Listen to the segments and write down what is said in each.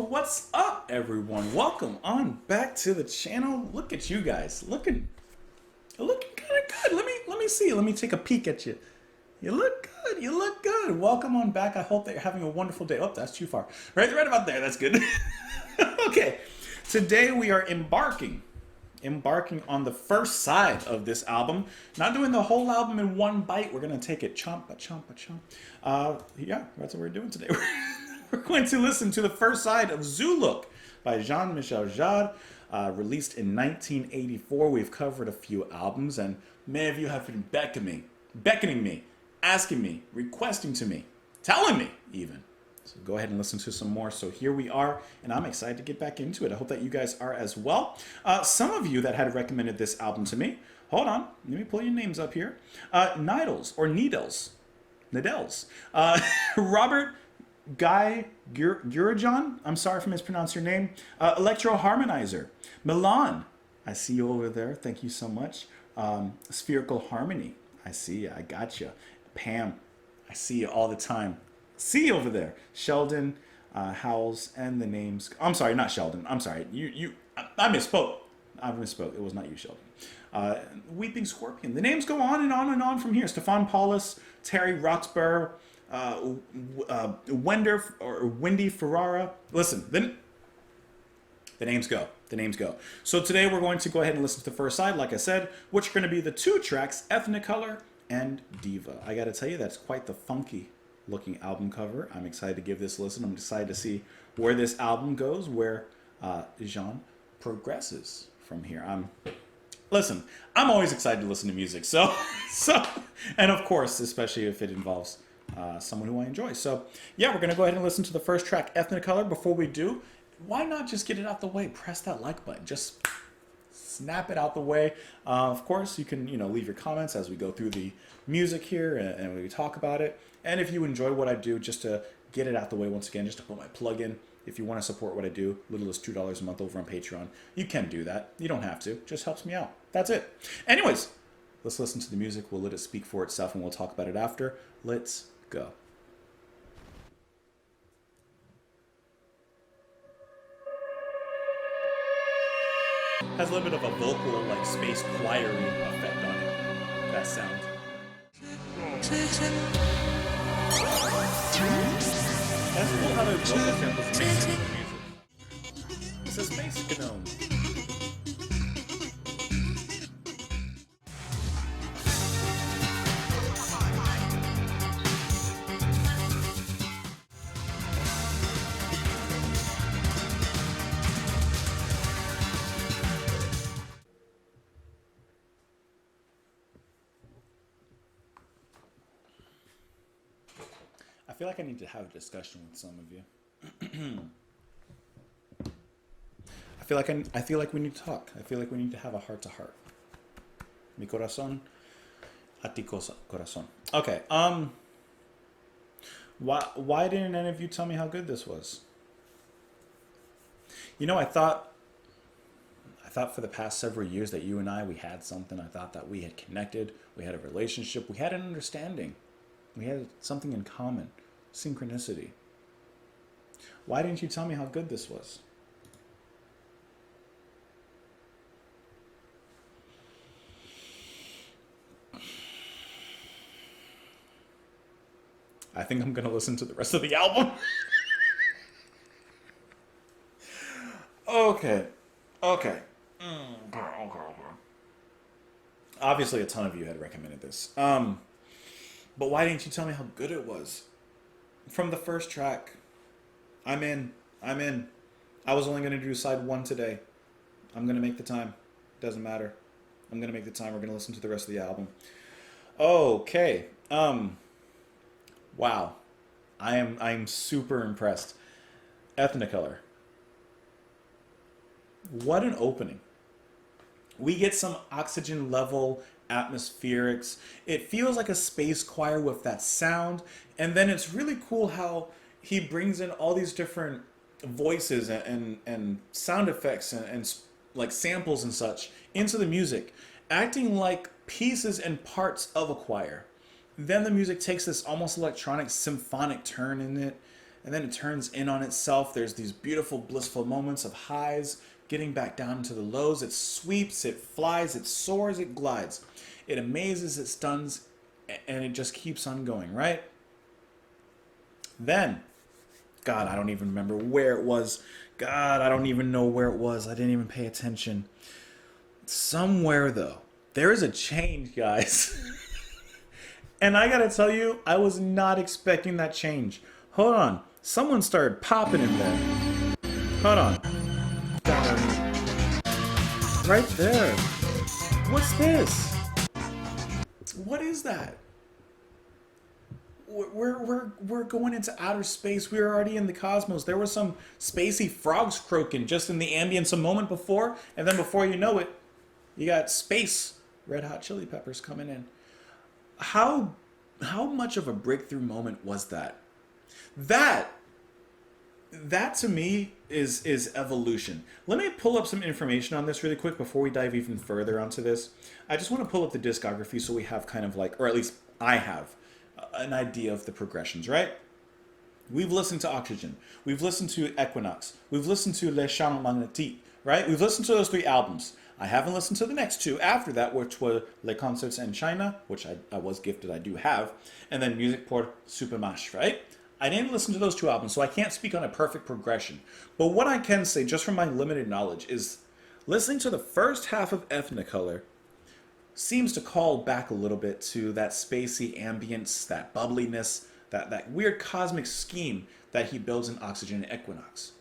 What's up, everyone? Welcome on back to the channel. Look at you guys, looking kind of good. Let me see. Let me take a peek at you. You look good. You look good. Welcome on back. I hope that you're having a wonderful day. Oh, that's too far. Right about there. That's good. Okay. Today we are embarking on the first side of this album. Not doing the whole album in one bite. We're gonna take it chomp by chomp by chomp. Yeah, that's what we're doing today. We're going to listen to the first side of Zoolook by Jean-Michel Jarre, released in 1984. We've covered a few albums, and many of you have been beckoning me, asking me, requesting to me, telling me even. So go ahead and listen to some more. So here we are, and I'm excited to get back into it. I hope that you guys are as well. Some of you that had recommended this album to me, hold on, let me pull your names up here. Needles, Robert Guy Gurajan, I'm sorry if I mispronounced your name. Electro Harmonizer. Milan, I see you over there. Thank you so much. Spherical Harmony, I see you. I got you. Pam, I see you all the time. See you over there. Sheldon, Howells, and the names. I'm sorry, not Sheldon. I'm sorry. I misspoke. It was not you, Sheldon. Weeping Scorpion. The names go on and on and on from here. Stefan Paulus, Terry Roxburgh, Wendy Ferrara. Listen, the names go. So today we're going to go ahead and listen to the first side, like I said, which are going to be the two tracks, Ethnicolor and Diva. I got to tell you, that's quite the funky looking album cover. I'm excited to give this a listen. I'm excited to see where this album goes, where Jean progresses from here. Listen, I'm always excited to listen to music. So, and of course, especially if it involves someone who I enjoy. So yeah, we're going to go ahead and listen to the first track, Ethnicolor. Before we do, why not just get it out the way? Press that like button. Just snap it out the way. Of course, you can leave your comments as we go through the music here and we talk about it. And if you enjoy what I do, just to get it out the way once again, just to put my plug in. If you want to support what I do, little as $2 a month over on Patreon, you can do that. You don't have to. It just helps me out. That's it. Anyways, let's listen to the music. We'll let it speak for itself and we'll talk about it after. Let's go. Has a little bit of a vocal, like space choir-y effect on it. That sound. That's cool how the vocal samples mix in with the music. It's a space gnome. I feel like I need to have a discussion with some of you. I feel like we need to talk. I feel like we need to have a heart to heart. Mi corazón a ti corazón. Okay. Why didn't any of you tell me how good this was? I thought for the past several years that you and we had something. I thought that we had connected. We had a relationship. We had an understanding. We had something in common. Synchronicity. Why didn't you tell me how good this was? I think I'm going to listen to the rest of the album. Okay. Obviously, a ton of you had recommended this. But why didn't you tell me how good it was? From the first track, I'm in. I was only going to do side one today. I'm going to make the time. Doesn't matter. I'm going to make the time. We're going to listen to the rest of the album. Okay. Wow. I'm super impressed. Ethnicolor. What an opening. We get some oxygen level atmospherics. It feels like a space choir with that sound. And then it's really cool how he brings in all these different voices and sound effects and like samples and such into the music, acting like pieces and parts of a choir. Then the music takes this almost electronic symphonic turn in it, and then it turns in on itself. There's these beautiful, blissful moments of highs, getting back down to the lows. It sweeps, it flies, it soars, it glides. It amazes, it stuns, and it just keeps on going, right? Then, God, I don't even remember where it was. God, I don't even know where it was. I didn't even pay attention. Somewhere, though, there is a change, guys. And I gotta tell you, I was not expecting that change. Hold on. Someone started popping in there. Hold on. Right there. What's this? What is that? We're going into outer space. We're already in the cosmos. There were some spacey frogs croaking just in the ambience a moment before, and then before you know it, you got space Red Hot Chili Peppers coming in. How much of a breakthrough moment was that? That to me is evolution. Let me pull up some information on this really quick before we dive even further onto this. I just want to pull up the discography so we have kind of like, or at least I have an idea of the progressions, right? We've listened to Oxygen. We've listened to Equinox. We've listened to Les Champs Magnetiques, right? We've listened to those 3 albums. I haven't listened to the next 2 after that, which were Les Concerts in China, which I was gifted, I do have, and then Musique pour Supermarché, right? I didn't listen to those 2 albums, so I can't speak on a perfect progression. But what I can say, just from my limited knowledge, is listening to the first half of Ethnicolor seems to call back a little bit to that spacey ambience, that bubbliness, that weird cosmic scheme that he builds in Oxygen and Equinox.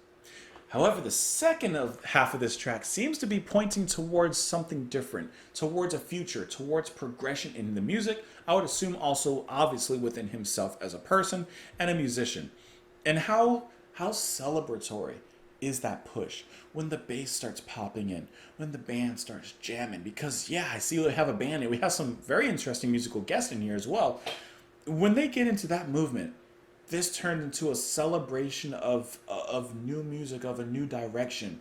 However, the second half of this track seems to be pointing towards something different, towards a future, towards progression in the music. I would assume also, obviously, within himself as a person and a musician. And how celebratory is that push when the bass starts popping in, when the band starts jamming? Because, yeah, I see we have a band and we have some very interesting musical guests in here as well. When they get into that movement, this turned into a celebration of new music, of a new direction.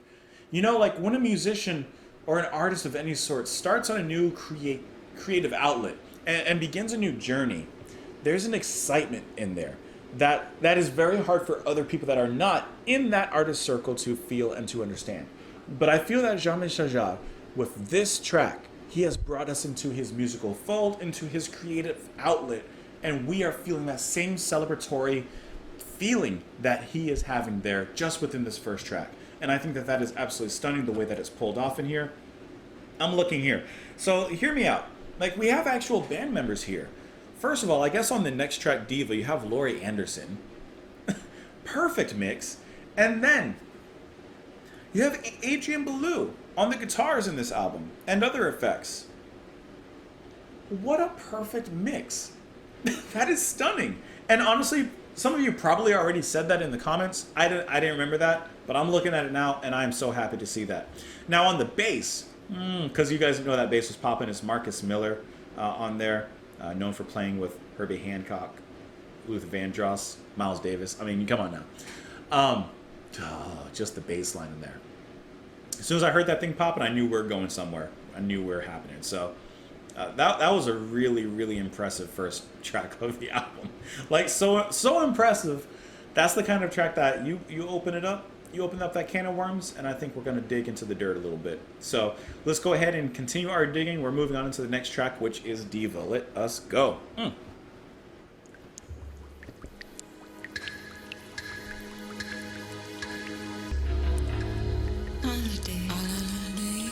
You know, like when a musician or an artist of any sort starts on a new creative outlet and begins a new journey, there's an excitement in there that is very hard for other people that are not in that artist circle to feel and to understand. But I feel that Jean-Michel Jarre, with this track, he has brought us into his musical fold, into his creative outlet, and we are feeling that same celebratory feeling that he is having there just within this first track. And I think that is absolutely stunning, the way that it's pulled off in here. I'm looking here. So hear me out. Like, we have actual band members here. First of all, I guess on the next track, Diva, you have Laurie Anderson. Perfect mix. And then you have Adrian Belew on the guitars in this album and other effects. What a perfect mix. That is stunning. And honestly, some of you probably already said that in the comments. I didn't remember that, but I'm looking at it now, and I'm so happy to see that. Now on the bass, because you guys know that bass was popping, it's Marcus Miller on there, known for playing with Herbie Hancock, Luther Vandross, Miles Davis. I mean, come on now. Just the bass line in there. As soon as I heard that thing popping, I knew we were going somewhere. I knew we were happening. So that was a really, really impressive first track of the album. Like, so impressive. That's the kind of track that you open it up, you open up that can of worms, and I think we're going to dig into the dirt a little bit. So let's go ahead and continue our digging. We're moving on into the next track, which is Diva. Let us go.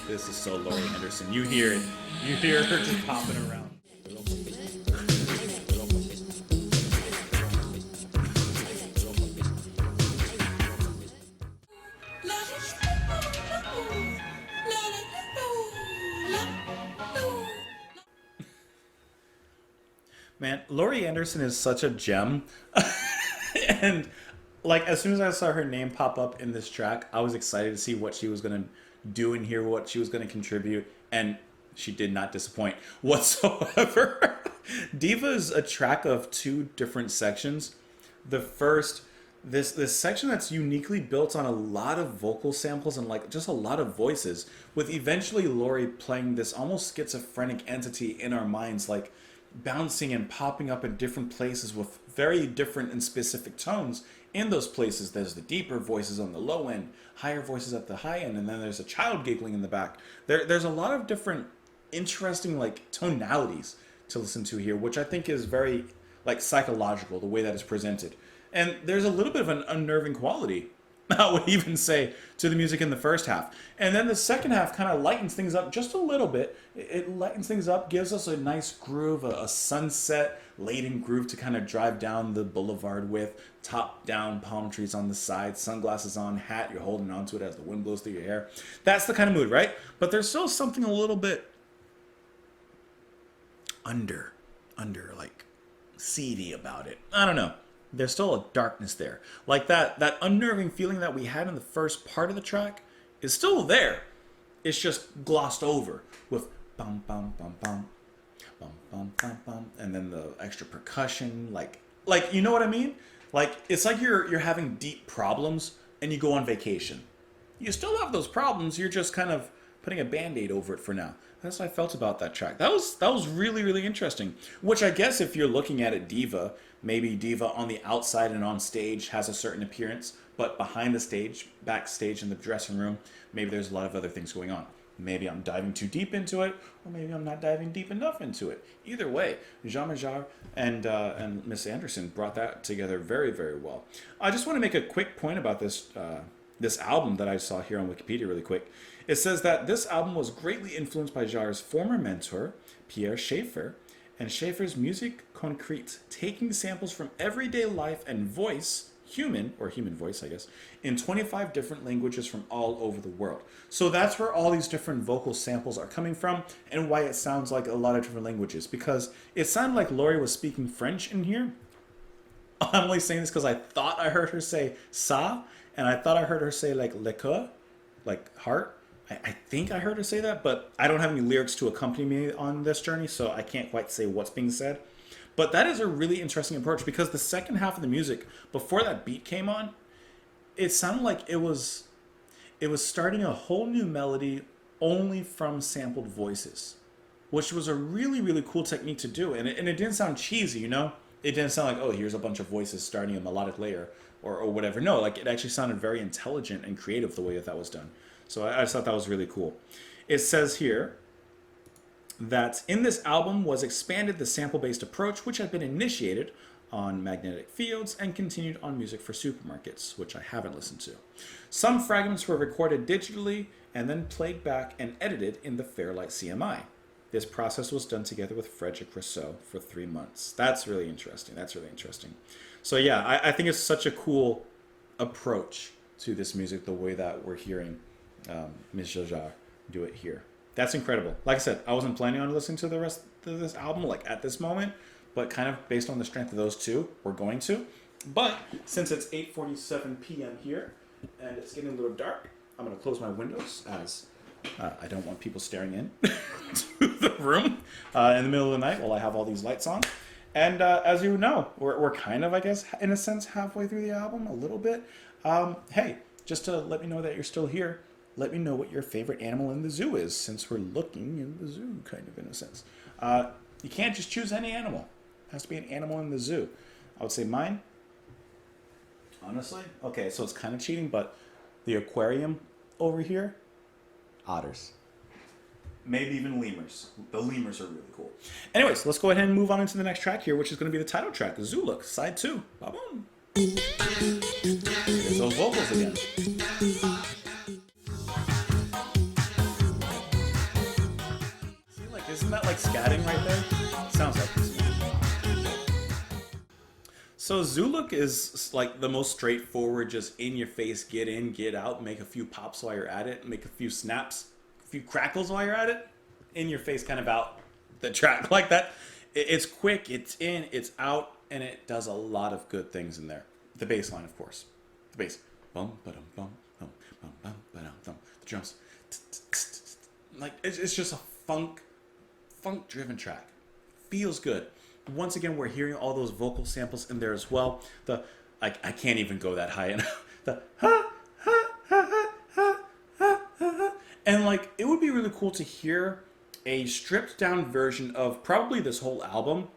This is so Laurie Anderson. You hear it. You hear her just popping around. Man, Laurie Anderson is such a gem. And like, as soon as I saw her name pop up in this track, I was excited to see what she was going to do in here, what she was going to contribute, and she did not disappoint whatsoever. Diva is a track of 2 different sections. The first this section that's uniquely built on a lot of vocal samples and like just a lot of voices, with eventually Lori playing this almost schizophrenic entity in our minds, like bouncing and popping up in different places with very different and specific tones. In those places, there's the deeper voices on the low end, higher voices at the high end, and then there's a child giggling in the back. There's a lot of different interesting like tonalities to listen to here, which I think is very like psychological, the way that it's presented. And there's a little bit of an unnerving quality, I would even say, to the music in the first half. And then the second half kind of lightens things up just a little bit. It lightens things up, gives us a nice groove, a sunset-laden groove to kind of drive down the boulevard with, top-down palm trees on the side, sunglasses on, hat, you're holding onto it as the wind blows through your hair. That's the kind of mood, right? But there's still something a little bit under, like, seedy about it. I don't know. There's still a darkness there. Like that unnerving feeling that we had in the first part of the track is still there. It's just glossed over with bum bum bum bum bum bum bum bum, and then the extra percussion, like you know what I mean? Like it's like you're having deep problems and you go on vacation. You still have those problems, you're just kind of putting a band-aid over it for now. That's what I felt about that track. That was really, really interesting. Which I guess if you're looking at it, Diva, maybe Diva on the outside and on stage has a certain appearance, but behind the stage, backstage in the dressing room, maybe there's a lot of other things going on. Maybe I'm diving too deep into it, or maybe I'm not diving deep enough into it. Either way, Jean-Michel and Miss Anderson brought that together very, very well. I just want to make a quick point about this this album that I saw here on Wikipedia really quick. It says that this album was greatly influenced by Jarre's former mentor, Pierre Schaeffer, and Schaeffer's musique concrète, taking samples from everyday life and voice, human voice, I guess, in 25 different languages from all over the world. So that's where all these different vocal samples are coming from, and why it sounds like a lot of different languages, because it sounded like Lori was speaking French in here. I'm only saying this because I thought I heard her say ça, and I thought I heard her say like le coeur, like heart. I think I heard her say that, but I don't have any lyrics to accompany me on this journey, so I can't quite say what's being said. But that is a really interesting approach, because the second half of the music, before that beat came on, it sounded like it was starting a whole new melody only from sampled voices, which was a really, really cool technique to do. And it didn't sound cheesy, you know? It didn't sound like, oh, here's a bunch of voices starting a melodic layer or whatever. No, like it actually sounded very intelligent and creative the way that was done. So I just thought that was really cool. It says here that in this album was expanded the sample-based approach, which had been initiated on Magnetic Fields and continued on Music for Supermarkets, which I haven't listened to. Some fragments were recorded digitally and then played back and edited in the Fairlight CMI. This process was done together with Frederic Rousseau for 3 months. That's really interesting. So yeah, I think it's such a cool approach to this music, the way that we're hearing Ms. Jarre do it here. That's incredible. Like I said, I wasn't planning on listening to the rest of this album like at this moment, but kind of based on the strength of those two, we're going to. But since it's 8:47 p.m. here and it's getting a little dark, I'm going to close my windows as I don't want people staring in to the room in the middle of the night while I have all these lights on. And as you know, we're kind of, I guess, in a sense, halfway through the album, a little bit. Hey, just to let me know that you're still here, let me know what your favorite animal in the zoo is, since we're looking in the zoo, kind of, in a sense. You can't just choose any animal. It has to be an animal in the zoo. I would say mine, honestly. Okay, so it's kind of cheating, but the aquarium over here, otters. Maybe even lemurs. The lemurs are really cool. Anyways, let's go ahead and move on into the next track here, which is going to be the title track, Zoolook, side 2. Ba-boom. There's those vocals again. Isn't that like scatting right there? Sounds like this. So Zoolook is like the most straightforward, just in your face, get in, get out, make a few pops while you're at it, make a few snaps, a few crackles while you're at it, in your face, kind of out the track like that. It's quick, it's in, it's out, and it does a lot of good things in there. The bass line, of course. The bass. Bum, ba-dum, bum, bum, bum, bum, ba-dum, bum. The drums. Like, it's just a funk-driven track. Feels good. Once again, we're hearing all those vocal samples in there as well. I can't even go that high. And the and like it would be really cool to hear a stripped down version of probably this whole album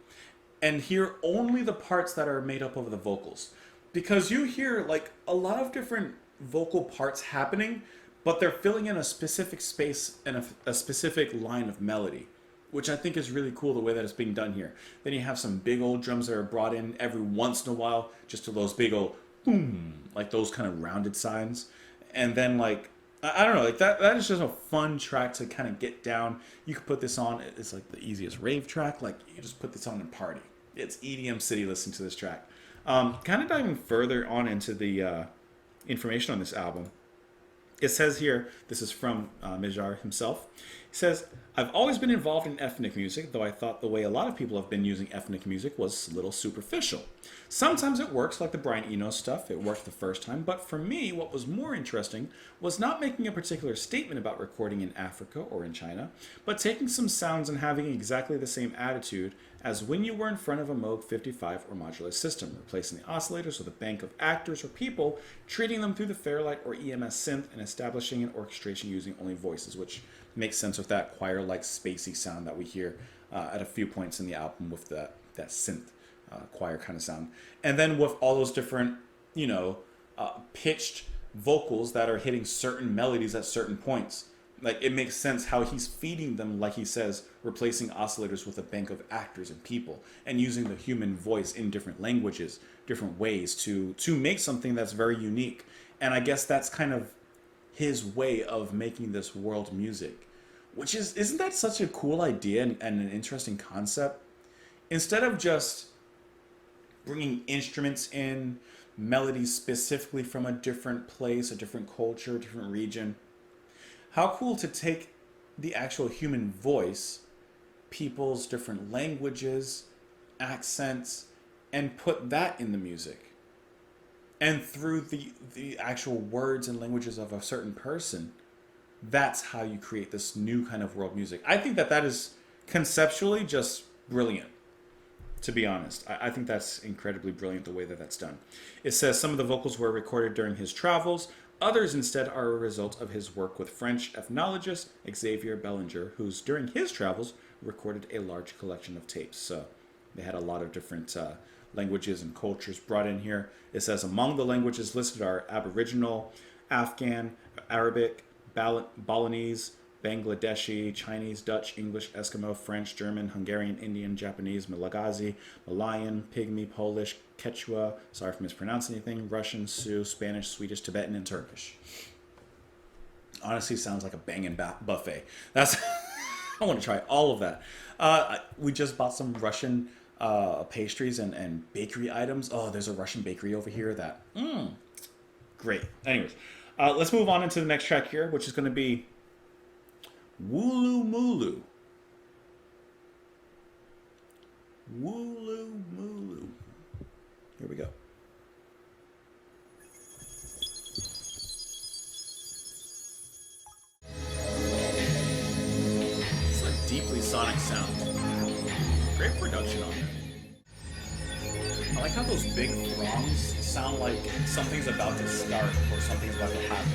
and hear only the parts that are made up of the vocals. Because you hear like a lot of different vocal parts happening, but they're filling in a specific space and a specific line of melody, which I think is really cool the way that it's being done here. Then you have some big old drums that are brought in every once in a while, just to those big old boom, like those kind of rounded signs. And then like I don't know, like that is just a fun track to kind of get down. You could put this on, it's like the easiest rave track. Like you just put this on and party. It's EDM City listening to this track. Kind of diving further on into the information on this album. It says here, this is from Jarre himself. He says, I've always been involved in ethnic music, though I thought the way a lot of people have been using ethnic music was a little superficial. Sometimes it works, like the Brian Eno stuff. It worked the first time. But for me, what was more interesting was not making a particular statement about recording in Africa or in China, but taking some sounds and having exactly the same attitude as when you were in front of a Moog 55 or modular system, replacing the oscillators with a bank of actors or people, treating them through the Fairlight or EMS synth, and establishing an orchestration using only voices, which makes sense with that choir-like spacey sound that we hear at a few points in the album with that synth choir kind of sound. And then with all those different, pitched vocals that are hitting certain melodies at certain points. Like, it makes sense how he's feeding them, like he says, replacing oscillators with a bank of actors and people, and using the human voice in different languages, different ways to make something that's very unique. And I guess that's kind of his way of making this world music, which isn't that such a cool idea and an interesting concept? Instead of just bringing instruments in, melodies specifically from a different place, a different culture, a different region, how cool to take the actual human voice, people's different languages, accents, and put that in the music. And through the actual words and languages of a certain person, that's how you create this new kind of world music. I think that is conceptually just brilliant, to be honest. I think that's incredibly brilliant the way that that's done. It says some of the vocals were recorded during his travels. Others instead are a result of his work with French ethnologist Xavier Bellinger, who's during his travels recorded a large collection of tapes. So they had a lot of different languages and cultures brought in here. It says among the languages listed are Aboriginal, Afghan, Arabic, Balinese, Bangladeshi, Chinese, Dutch, English, Eskimo, French, German, Hungarian, Indian, Japanese, Malagasy, Malayan, Pygmy, Polish, Quechua, sorry if I mispronounced anything, Russian, Sioux, Spanish, Swedish, Tibetan, and Turkish. Honestly, sounds like a banging buffet. I want to try all of that. We just bought some Russian pastries and bakery items. Oh, there's a Russian bakery over here that, great. Anyways, let's move on into the next track here, which is going to be Wulu Mulu. Wulu Mulu. Here we go. It's a deeply sonic sound. Great production on it. I like how those big throngs sound like something's about to start or something's about to happen.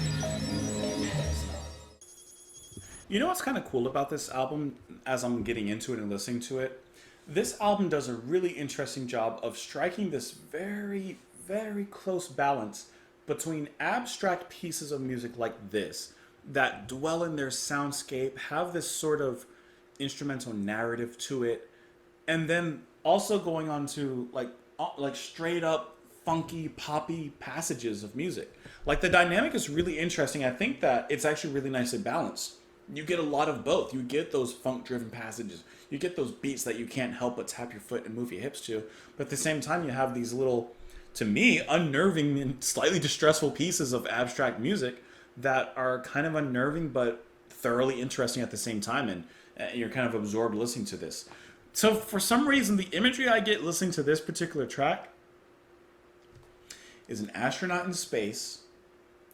You know what's kind of cool about this album as I'm getting into it and listening to it? This album does a really interesting job of striking this very, very close balance between abstract pieces of music like this that dwell in their soundscape, have this sort of instrumental narrative to it, and then also going on to like straight up funky, poppy passages of music. Like the dynamic is really interesting. I think that it's actually really nicely balanced. You get a lot of both. You get those funk-driven passages. You get those beats that you can't help but tap your foot and move your hips to. But at the same time, you have these little, to me, unnerving and slightly distressful pieces of abstract music that are kind of unnerving but thoroughly interesting at the same time. And you're kind of absorbed listening to this. So for some reason, the imagery I get listening to this particular track is an astronaut in space.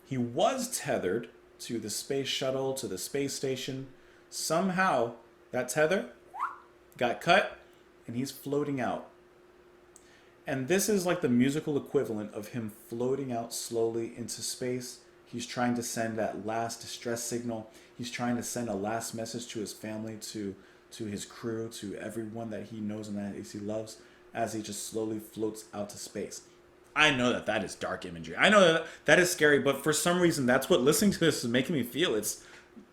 He was tethered to the space shuttle, to the space station. Somehow, that tether got cut, and he's floating out. And this is like the musical equivalent of him floating out slowly into space. He's trying to send that last distress signal. He's trying to send a last message to his family, to his crew, to everyone that he knows and that he loves, as he just slowly floats out to space. I know that that is dark imagery. I know that that is scary, but for some reason, that's what listening to this is making me feel. It's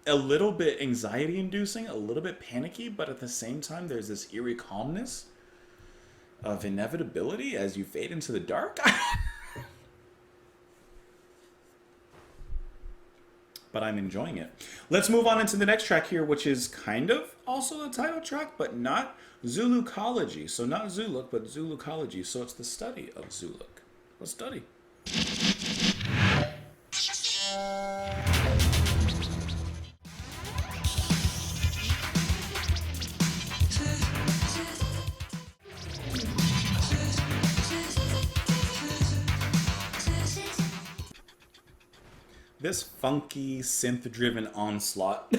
a little bit anxiety inducing, a little bit panicky, but at the same time, there's this eerie calmness of inevitability as you fade into the dark. But I'm enjoying it. Let's move on into the next track here, which is kind of also the title track, but not Zulu College. So not Zoolook, but Zulu College. So it's the study of Zoolook. Let's study. This funky synth-driven onslaught.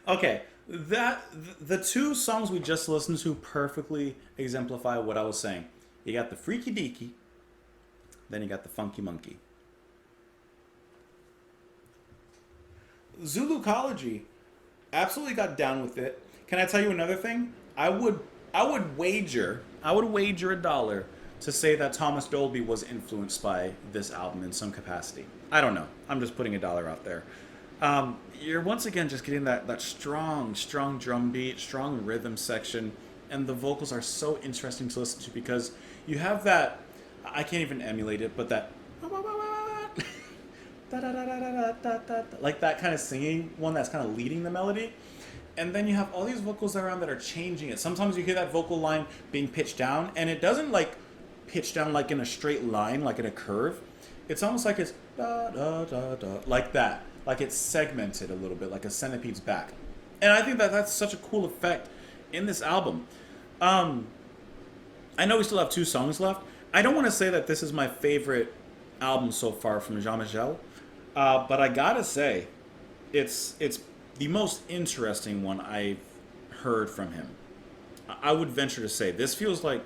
Okay, the two songs we just listened to perfectly exemplify what I was saying. You got the freaky deaky, then you got the funky monkey. Zulu College absolutely got down with it. Can I tell you another thing? I would wager $1 to say that Thomas Dolby was influenced by this album in some capacity. I don't know. I'm just putting $1 out there. You're once again just getting that strong drum beat, strong rhythm section, and the vocals are so interesting to listen to because you have that, I can't even emulate it, but that like that kind of singing one that's kind of leading the melody. And then you have all these vocals around that are changing it. Sometimes you hear that vocal line being pitched down, and it doesn't like pitch down like in a straight line, like in a curve. It's almost like it's da da da da, like that. Like it's segmented a little bit, like a centipede's back. And I think that that's such a cool effect in this album. I know we still have 2 songs left. I don't want to say that this is my favorite album so far from Jean-Michel, but I gotta say, it's the most interesting one I've heard from him. I would venture to say this feels like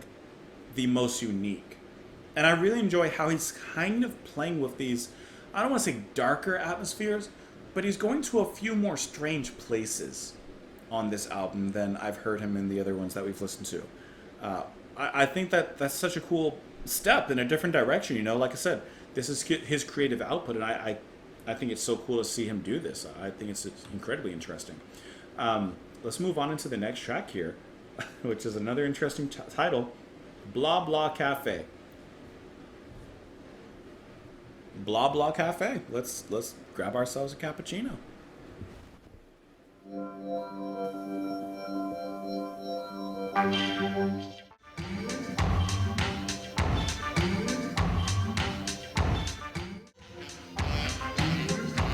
the most unique. And I really enjoy how he's kind of playing with these, I don't want to say darker atmospheres, but he's going to a few more strange places on this album than I've heard him in the other ones that we've listened to. I think that that's such a cool step in a different direction, you know? Like I said, this is his creative output, and I think it's so cool to see him do this. I think it's incredibly interesting. Let's move on into the next track here, which is another interesting title, Blah Blah Cafe. Blah Blah Cafe. Let's grab ourselves a cappuccino.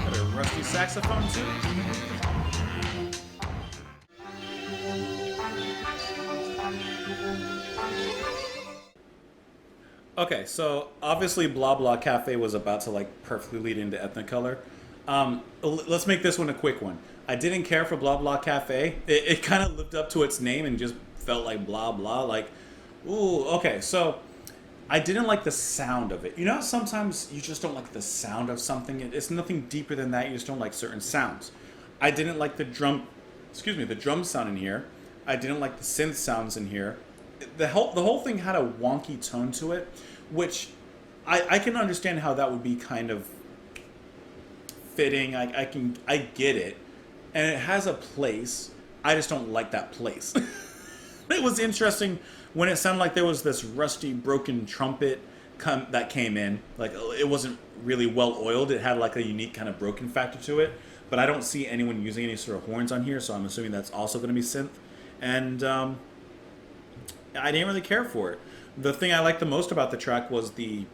Got a rusty saxophone too. Okay, so obviously Blah Blah Cafe was about to like perfectly lead into Ethnicolor. Let's make this one a quick one. I didn't care for Blah Blah Cafe. It kind of lived up to its name and just felt like blah blah. Like, ooh, okay, so I didn't like the sound of it. You know, sometimes you just don't like the sound of something. It's nothing deeper than that. You just don't like certain sounds. I didn't like the drum sound in here. I didn't like the synth sounds in here. The whole thing had a wonky tone to it, which I can understand how that would be kind of fitting. I get it, and it has a place. I just don't like that place. It was interesting when it sounded like there was this rusty, broken trumpet that came in. Like it wasn't really well oiled. It had like a unique kind of broken factor to it. But I don't see anyone using any sort of horns on here, so I'm assuming that's also going to be synth. And I didn't really care for it. The thing I liked the most about the track was the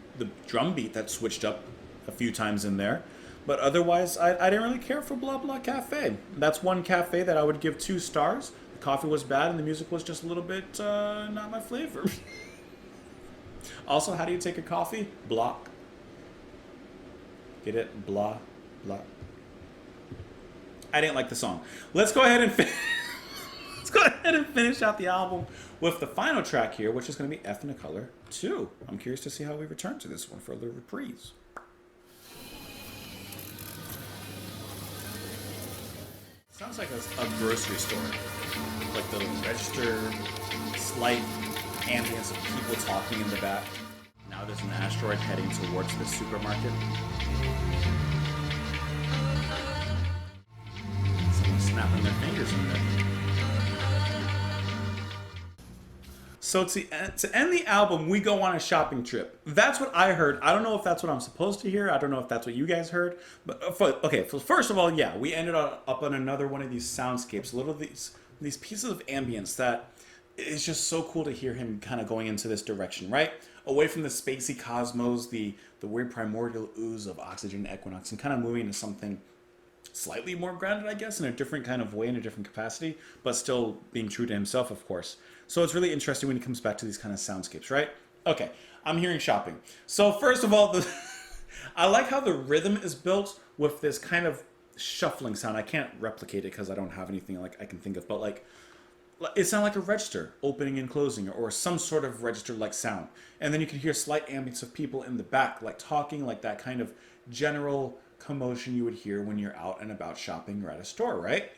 drum beat that switched up a few times in there. But otherwise, I didn't really care for Blah Blah Cafe. That's one cafe that I would give 2 stars. The coffee was bad and the music was just a little bit not my flavor. Also, how do you take a coffee? Block. Get it? Blah, blah. I didn't like the song. Let's go ahead and finish out the album with the final track here, which is going to be Ethnicolor II. I'm curious to see how we return to this one for a little reprise. Sounds like a grocery store. Like the register, slight ambience of people talking in the back. Now there's an asteroid heading towards the supermarket. Someone's snapping their fingers in there. So to end the album, we go on a shopping trip. That's what I heard. I don't know if that's what I'm supposed to hear. I don't know if that's what you guys heard. But okay, so first of all, yeah, we ended up on another one of these soundscapes, little these pieces of ambience that is just so cool to hear him kind of going into this direction, right? Away from the spacey cosmos, the weird primordial ooze of Oxygen Equinox, and kind of moving into something slightly more grounded, I guess, in a different kind of way, in a different capacity, but still being true to himself, of course. So it's really interesting when he comes back to these kind of soundscapes, right? Okay, I'm hearing shopping. So first of all, I like how the rhythm is built with this kind of shuffling sound. I can't replicate it because I don't have anything like I can think of, but like it sounds like a register opening and closing, or some sort of register-like sound. And then you can hear slight ambience of people in the back, like talking, like that kind of general commotion you would hear when you're out and about shopping or at a store, right?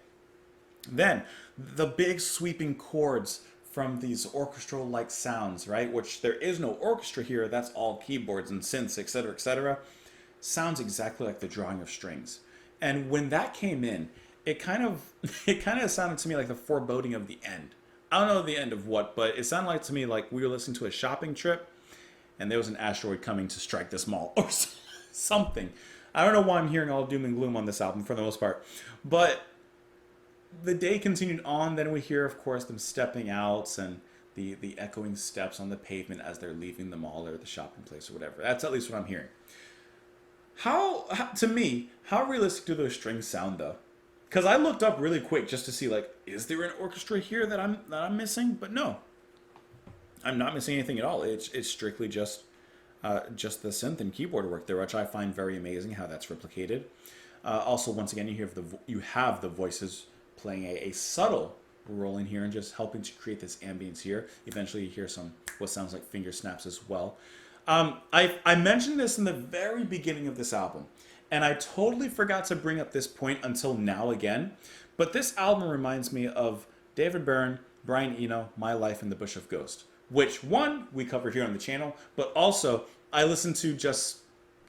Then the big sweeping chords from these orchestral-like sounds, right? Which there is no orchestra here. That's all keyboards and synths, etc., etc. Sounds exactly like the drawing of strings. And when that came in, it kind of sounded to me like the foreboding of the end. I don't know the end of what, but it sounded like to me like we were listening to a shopping trip, and there was an asteroid coming to strike this mall or something. I don't know why I'm hearing all doom and gloom on this album for the most part, but the day continued on. Then we hear, of course, them stepping out and the echoing steps on the pavement as they're leaving the mall or the shopping place or whatever. That's at least what I'm hearing. How to me, how realistic do those strings sound though? Because I looked up really quick just to see, like, is there an orchestra here that I'm missing? But no, I'm not missing anything at all. It's strictly just the synth and keyboard work there, which I find very amazing how that's replicated. Also, once again, you have the voices playing a subtle role in here and just helping to create this ambience here. Eventually, you hear some what sounds like finger snaps as well. I mentioned this in the very beginning of this album, and I totally forgot to bring up this point until now again. But this album reminds me of David Byrne, Brian Eno, My Life in the Bush of Ghost, which one we covered here on the channel, but also I listened to just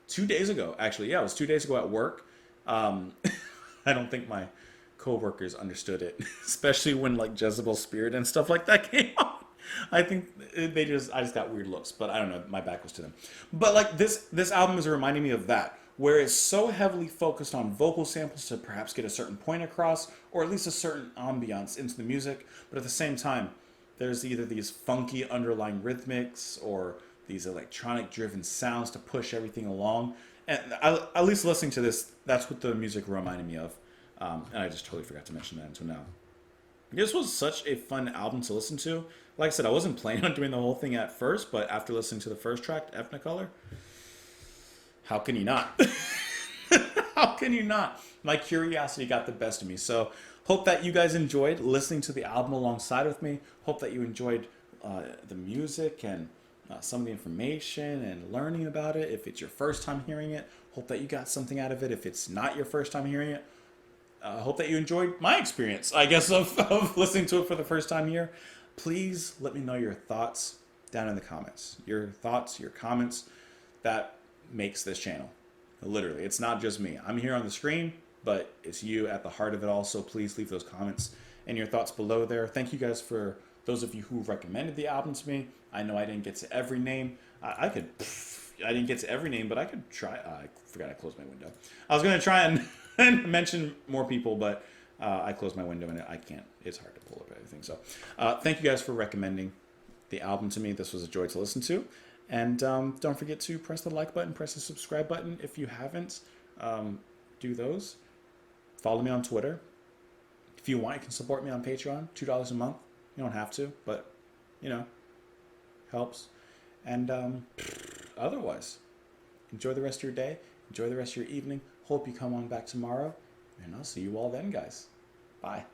2 days ago. Actually, yeah, it was 2 days ago at work. I don't think my co-workers understood it, especially when like Jezebel's Spirit and stuff like that came on. I think I just got weird looks, but I don't know, my back was to them. But like this album is reminding me of that, where it's so heavily focused on vocal samples to perhaps get a certain point across, or at least a certain ambiance into the music, but at the same time, there's either these funky underlying rhythmics or these electronic driven sounds to push everything along. And at least listening to this, that's what the music reminded me of. And I just totally forgot to mention that until now. This was such a fun album to listen to. Like I said, I wasn't planning on doing the whole thing at first, but after listening to the first track, Ethnicolor, how can you not? How can you not? My curiosity got the best of me. So hope that you guys enjoyed listening to the album alongside with me. Hope that you enjoyed the music and some of the information and learning about it. If it's your first time hearing it, hope that you got something out of it. If it's not your first time hearing it, hope that you enjoyed my experience, I guess, of listening to it for the first time here. Please let me know your thoughts down in the comments. Your thoughts, your comments, that makes this channel. Literally, it's not just me. I'm here on the screen, but it's you at the heart of it all. So please leave those comments and your thoughts below there. Thank you guys for those of you who recommended the album to me. I know I didn't get to every name. I didn't get to every name, but I could try. I forgot I closed my window. I was going to try and mention more people, but I closed my window and I can't. It's hard to pull up everything. So thank you guys for recommending the album to me. This was a joy to listen to. And don't forget to press the like button, press the subscribe button if you haven't. Do those. Follow me on Twitter. If you want, you can support me on Patreon. $2 a month. You don't have to, but, you know, helps. And otherwise, enjoy the rest of your day. Enjoy the rest of your evening. Hope you come on back tomorrow. And I'll see you all then, guys. Bye.